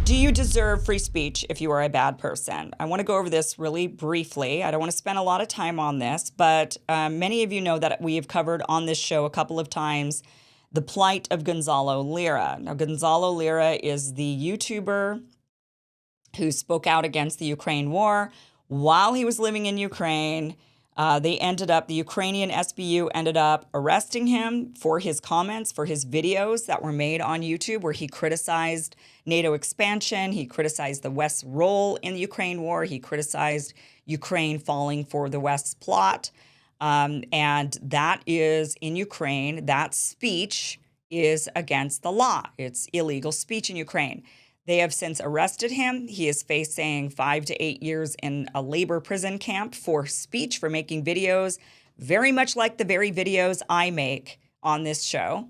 Do you deserve free speech if you are a bad person? I want to go over this really briefly. I don't want to spend a lot of time on this, but many of you know that we have covered on this show a couple of times the plight of Gonzalo Lira. Now, Gonzalo Lira is the YouTuber who spoke out against the Ukraine war while he was living in Ukraine. The Ukrainian SBU ended up arresting him for his comments, for his videos that were made on YouTube where he criticized NATO expansion. He criticized the West's role in the Ukraine war. He criticized Ukraine falling for the West's plot. And that is in Ukraine. That speech is against the law. It's illegal speech in Ukraine. They have since arrested him. He is facing 5 to 8 years in a labor prison camp for speech, for making videos, very much like the very videos I make on this show.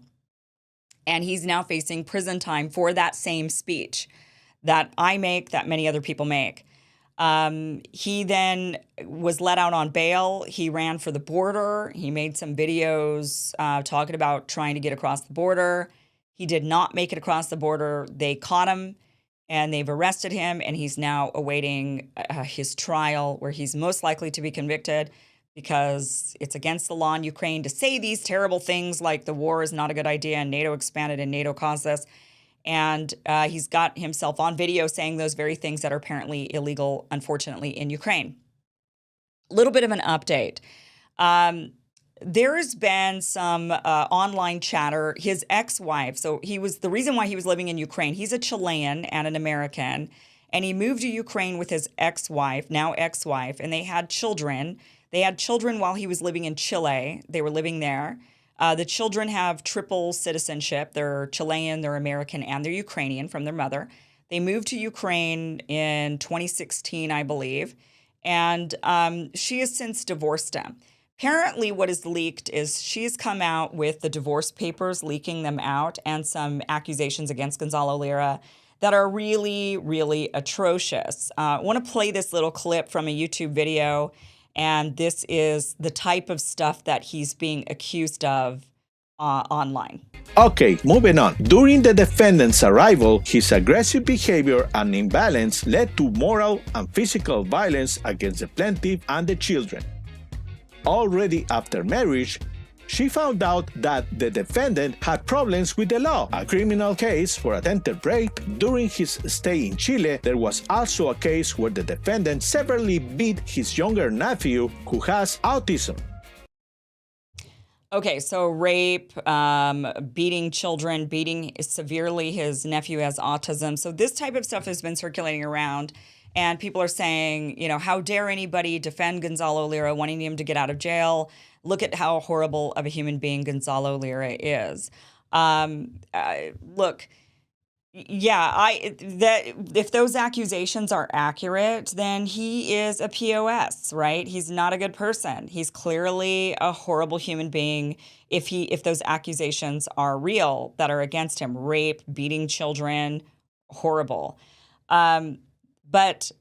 And he's now facing prison time for that same speech that I make, that many other people make. He then was let out on bail. He ran for the border. He made some videos talking about trying to get across the border. He did not make it across the border. They caught him. And they've arrested him, and he's now awaiting his trial, where he's most likely to be convicted because it's against the law in Ukraine to say these terrible things like the war is not a good idea and NATO expanded and NATO caused this. And he's got himself on video saying those very things that are apparently illegal, unfortunately, in Ukraine. A little bit of an update. There has been some online chatter. His ex-wife, so the reason why he was living in Ukraine, he's a Chilean and an American, and he moved to Ukraine with his ex-wife, now ex-wife, and they had children. They had children while he was living in Chile. They were living there. The children have triple citizenship. They're Chilean, they're American, and they're Ukrainian from their mother. They moved to Ukraine in 2016, I believe, and she has since divorced him. Apparently, what is leaked is she's come out with the divorce papers, leaking them out, and some accusations against Gonzalo Lira that are really, really atrocious. I want to play this little clip from a YouTube video, and this is the type of stuff that he's being accused of online. Okay, moving on. During the defendant's arrival, his aggressive behavior and imbalance led to moral and physical violence against the plaintiff and the children. Already after marriage, she found out that the defendant had problems with the law, a criminal case for attempted rape. During his stay in Chile, there was also a case where the defendant severely beat his younger nephew who has autism. Okay, so rape, beating children, beating severely his nephew has autism. So this type of stuff has been circulating around. And people are saying, how dare anybody defend Gonzalo Lira, wanting him to get out of jail? Look at how horrible of a human being Gonzalo Lira is. Look, if those accusations are accurate, then he is a POS, right? He's not a good person. He's clearly a horrible human being if those accusations are real that are against him. Rape, beating children, horrible. But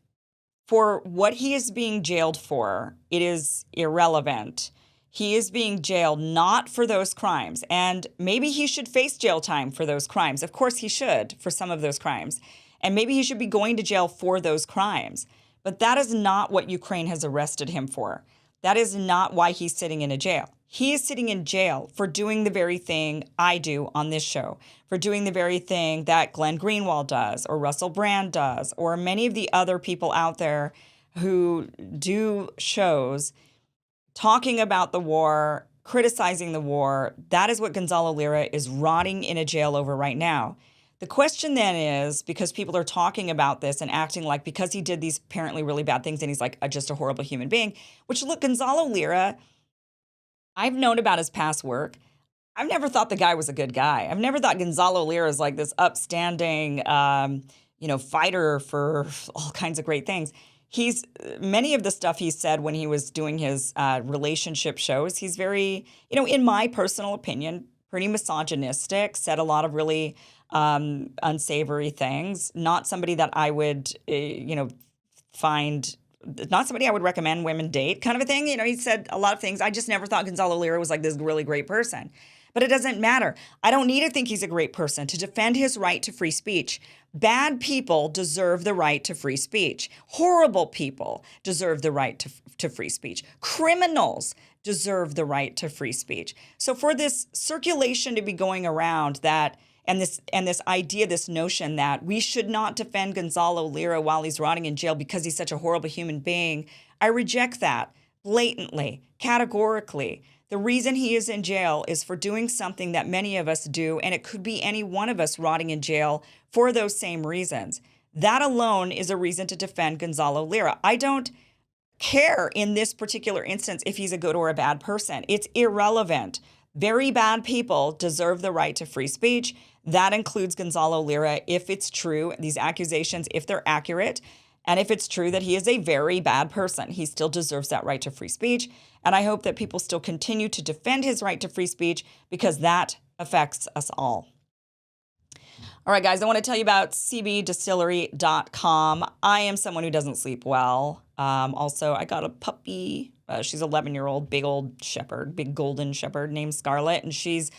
for what he is being jailed for, it is irrelevant. He is being jailed not for those crimes. And maybe he should face jail time for those crimes. Of course he should for some of those crimes. And maybe he should be going to jail for those crimes. But that is not what Ukraine has arrested him for. That is not why he's sitting in a jail. He is sitting in jail for doing the very thing I do on this show, for doing the very thing that Glenn Greenwald does, or Russell Brand does, or many of the other people out there who do shows talking about the war, criticizing the war. That is what Gonzalo Lira is rotting in a jail over right now. The question then is, because people are talking about this and acting like because he did these apparently really bad things and he's like just a horrible human being, which, look, Gonzalo Lira, I've known about his past work. I've never thought the guy was a good guy. I've never thought Gonzalo Lira is like this upstanding, fighter for all kinds of great things. Many of the stuff he said when he was doing his relationship shows, he's very, in my personal opinion, pretty misogynistic, said a lot of really unsavory things. Not somebody that I would, find, not somebody I would recommend women date kind of a thing. He said a lot of things. I just never thought Gonzalo Lira was like this really great person. But it doesn't matter. I don't need to think he's a great person to defend his right to free speech. Bad people deserve the right to free speech. Horrible people deserve the right to free speech. Criminals deserve the right to free speech. So for this circulation to be going around that and this idea, this notion that we should not defend Gonzalo Lira while he's rotting in jail because he's such a horrible human being, I reject that blatantly, categorically. The reason he is in jail is for doing something that many of us do, and it could be any one of us rotting in jail for those same reasons. That alone is a reason to defend Gonzalo Lira. I don't care in this particular instance if he's a good or a bad person. It's irrelevant. Very bad people deserve the right to free speech. That includes Gonzalo Lira if it's true, these accusations, if they're accurate, and if it's true that he is a very bad person. He still deserves that right to free speech. And I hope that people still continue to defend his right to free speech because that affects us all. All right, guys, I want to tell you about cbdistillery.com. I am someone who doesn't sleep well. Also, I got a puppy. She's an 11-year-old big old shepherd, big golden shepherd named Scarlet, and she's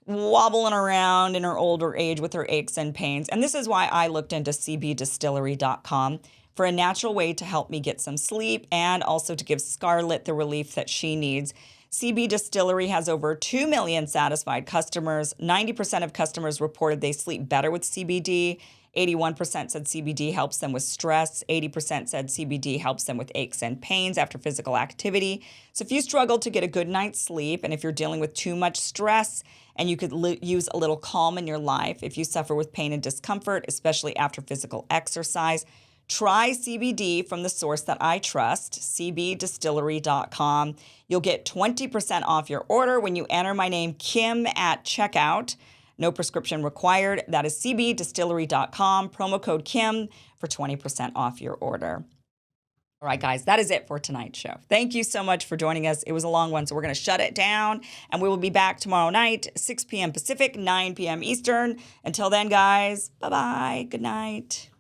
wobbling around in her older age with her aches and pains. And this is why I looked into cbdistillery.com for a natural way to help me get some sleep and also to give Scarlet the relief that she needs. CB Distillery has over 2 million satisfied customers. 90% of customers reported they sleep better with CBD. 81% said CBD helps them with stress. 80% said CBD helps them with aches and pains after physical activity. So if you struggle to get a good night's sleep, and if you're dealing with too much stress, and you could use a little calm in your life, if you suffer with pain and discomfort, especially after physical exercise, try CBD from the source that I trust, cbdistillery.com. You'll get 20% off your order when you enter my name, Kim, at checkout. No prescription required. That is cbdistillery.com, promo code Kim for 20% off your order. All right, guys, that is it for tonight's show. Thank you so much for joining us. It was a long one, so we're going to shut it down, and we will be back tomorrow night, 6 p.m. Pacific, 9 p.m. Eastern. Until then, guys, bye-bye. Good night.